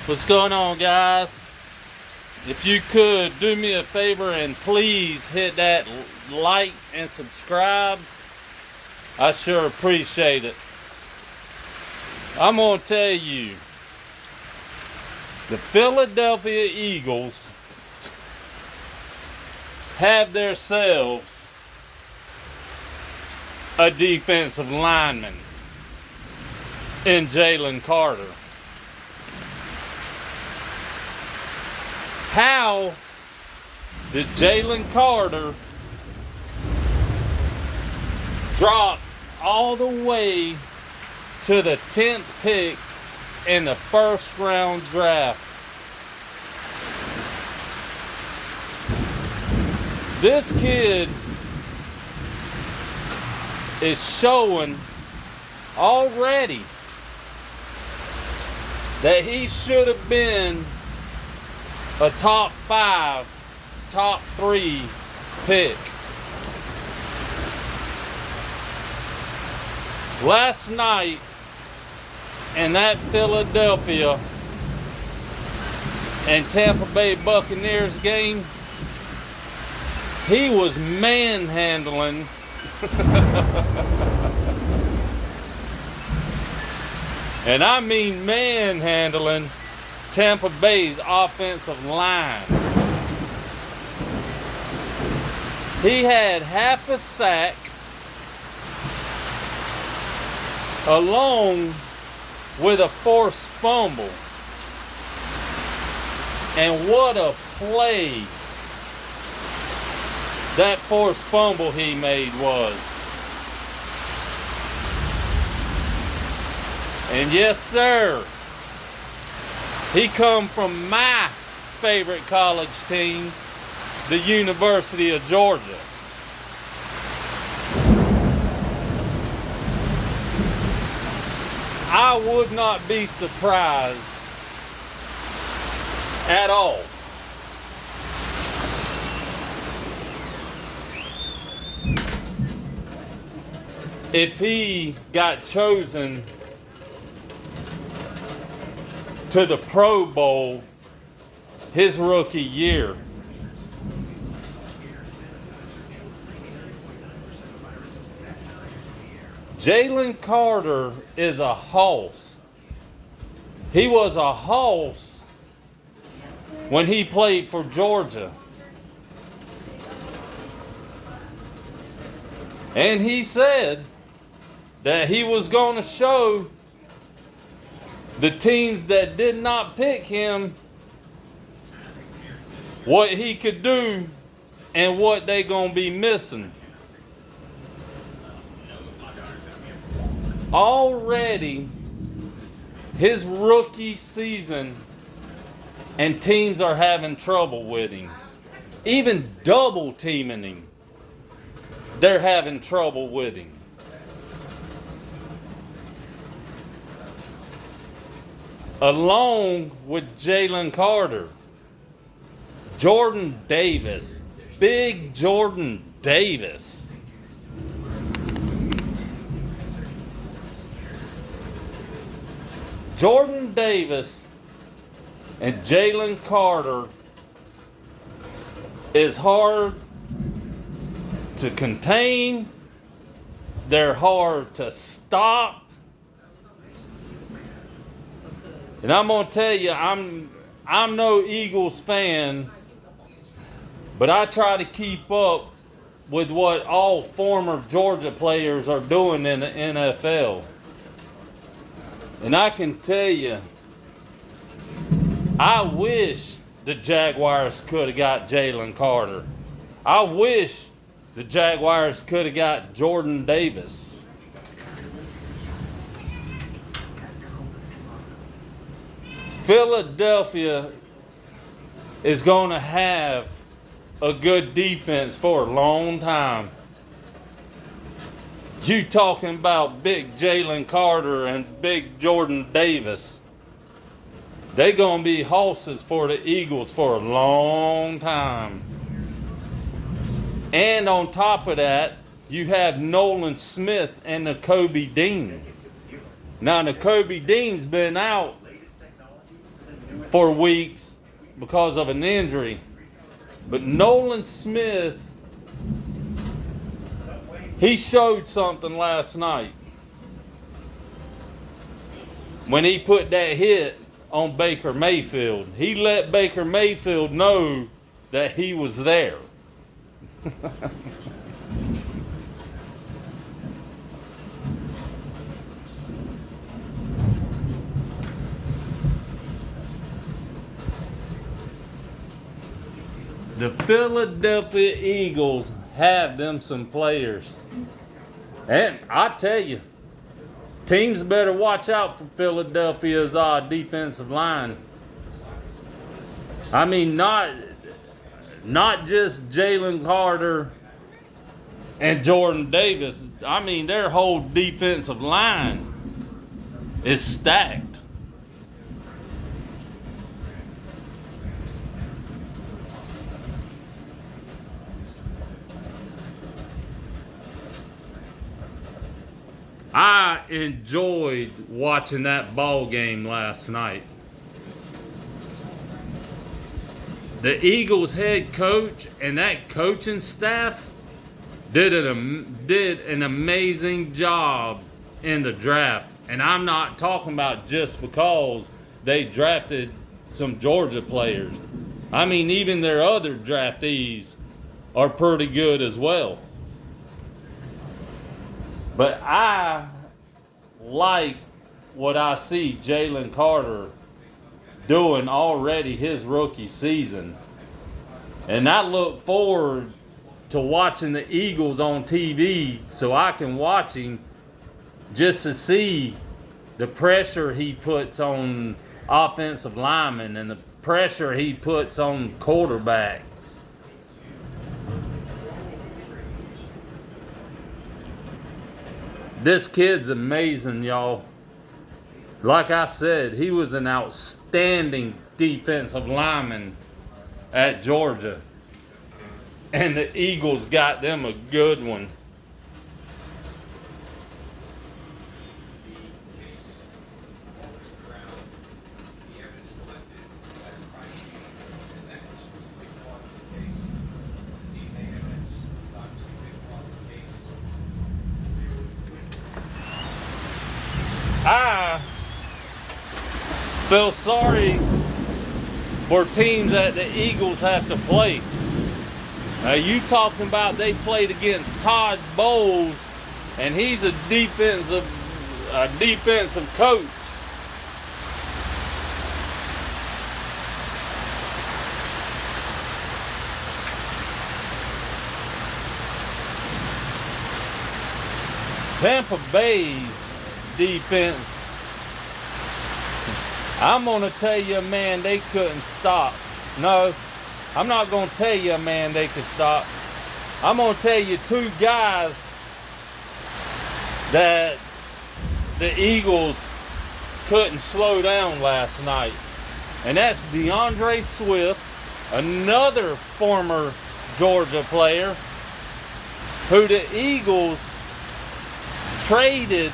What's going on, guys? If you could do me a favor and please hit that like and subscribe, I sure appreciate it. I'm gonna tell you, the Philadelphia Eagles have themselves a defensive lineman in Jalen Carter. How did Jalen Carter drop all the way to the 10th pick in the first round draft? This kid is showing already that he should have been a top 5, top 3 pick. Last night in that Philadelphia and Tampa Bay Buccaneers game, he was manhandling and I mean manhandling Tampa Bay's offensive line. He had half a sack along with a forced fumble. And what a play that forced fumble he made was. And yes, sir, he come from my favorite college team, the University of Georgia. I would not be surprised at all if he got chosen to the Pro Bowl his rookie year. Jalen Carter is a hoss. He was a hoss when he played for Georgia. And he said that he was going to show the teams that did not pick him what he could do and what they gonna be missing. Already his rookie season and teams are having trouble with him. Even double teaming him, they're having trouble with him. Along with Jalen Carter, Jordan Davis, big Jordan Davis. Jordan Davis and Jalen Carter is hard to contain. They're hard to stop. And I'm gonna tell you, I'm no Eagles fan, but I try to keep up with what all former Georgia players are doing in the NFL. And I can tell you, I wish the Jaguars could have got Jalen Carter. I wish the Jaguars could have got Jordan Davis. Philadelphia is going to have a good defense for a long time. You talking about big Jalen Carter and big Jordan Davis. They're going to be horses for the Eagles for a long time. And on top of that, you have Nolan Smith and Nakobe Dean. Now, Nakobe Dean's been out for weeks because of an injury. But Nolan Smith, he showed something last night when he put that hit on Baker Mayfield. He let Baker Mayfield know that he was there. The Philadelphia Eagles have them some players. And I tell you, teams better watch out for Philadelphia's defensive line. I mean, not just Jalen Carter and Jordan Davis. I mean, their whole defensive line is stacked. I enjoyed watching that ball game last night. The Eagles head coach and that coaching staff did an amazing job in the draft. And I'm not talking about just because they drafted some Georgia players. I mean, even their other draftees are pretty good as well. But I like what I see Jalen Carter doing already his rookie season. And I look forward to watching the Eagles on TV so I can watch him just to see the pressure he puts on offensive linemen and the pressure he puts on quarterbacks. This kid's amazing, y'all. Like I said, he was an outstanding defensive lineman at Georgia. And the Eagles got them a good one. I feel sorry for teams that the Eagles have to play. You talking about they played against Todd Bowles, and he's a defensive coach. Tampa Bay's defense, I'm going to tell you, man, they couldn't stop. No, I'm not going to tell you, man, they could stop. I'm going to tell you two guys that the Eagles couldn't slow down last night. And that's DeAndre Swift, another former Georgia player, who the Eagles traded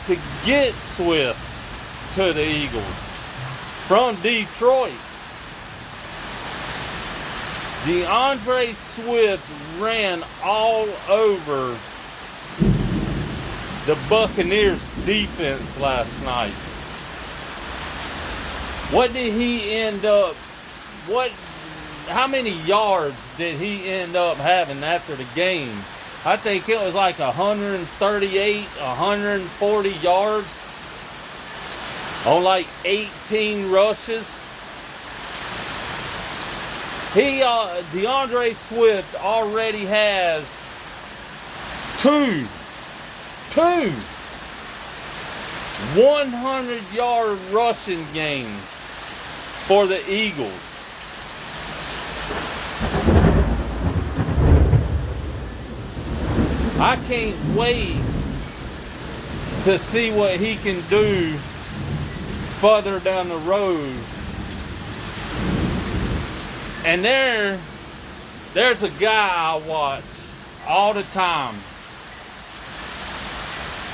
to get Swift to the Eagles from Detroit. DeAndre Swift ran all over the Buccaneers defense last night. What did he end up, how many yards did he end up having after the game? I think it was like 138, 140 yards on like 18 rushes. DeAndre Swift already has two 100-yard rushing games for the Eagles. I can't wait to see what he can do further down the road. And there's a guy I watch all the time.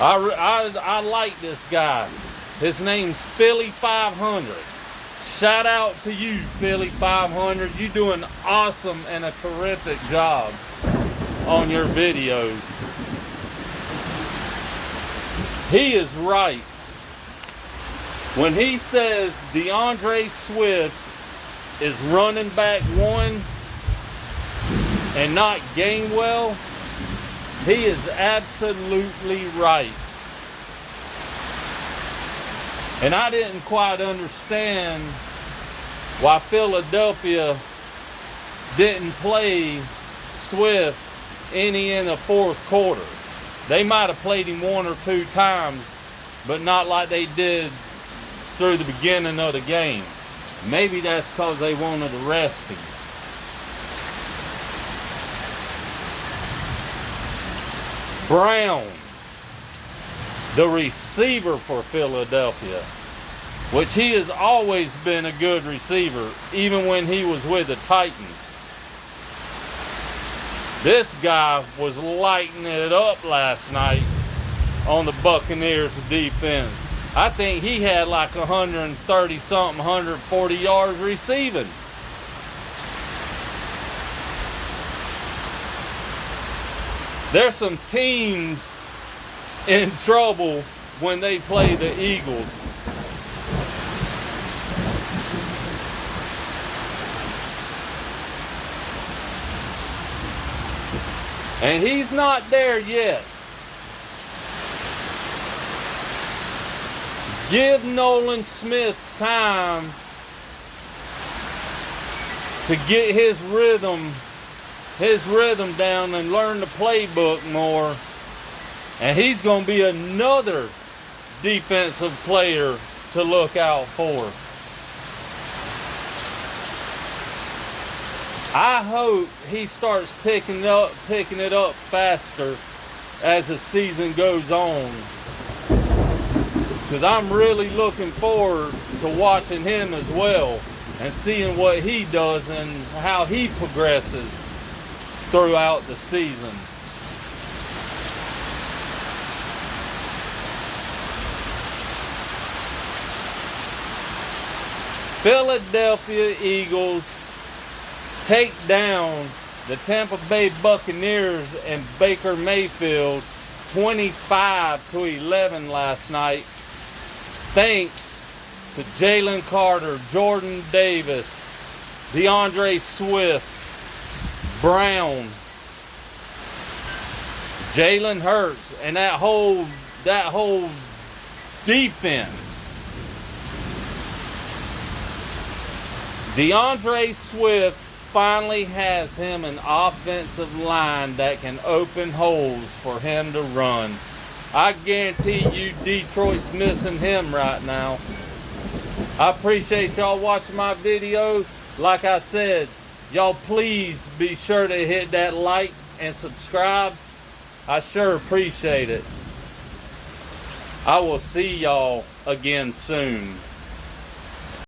I like this guy. His name's Philly 500. shout out to you, Philly 500. You do an awesome and a terrific job on your videos. He is right when he says DeAndre Swift is running back one and not Gainwell. He is absolutely right. And I didn't quite understand why Philadelphia didn't play Swift any in the fourth quarter. They might have played him one or two times, but not like they did through the beginning of the game. Maybe that's because they wanted to rest him. Brown, the receiver for Philadelphia, which he has always been a good receiver, even when he was with the Titans. This guy was lighting it up last night on the Buccaneers defense. I think he had like 130 something, 140 yards receiving. There's some teams in trouble when they play the Eagles. And he's not there yet. Give Nolan Smith time to get his rhythm down and learn the playbook more. And he's going to be another defensive player to look out for. I hope he starts picking it up faster as the season goes on, because I'm really looking forward to watching him as well and seeing what he does and how he progresses throughout the season. Philadelphia Eagles take down the Tampa Bay Buccaneers and Baker Mayfield 25-11 last night, thanks to Jalen Carter, Jordan Davis, DeAndre Swift, Brown, Jalen Hurts, and that whole defense. DeAndre Swift finally has him an offensive line that can open holes for him to run. I guarantee you Detroit's missing him right now. I appreciate y'all watching my video. Like I said, y'all please be sure to hit that like and subscribe. I sure appreciate it. I will see y'all again soon.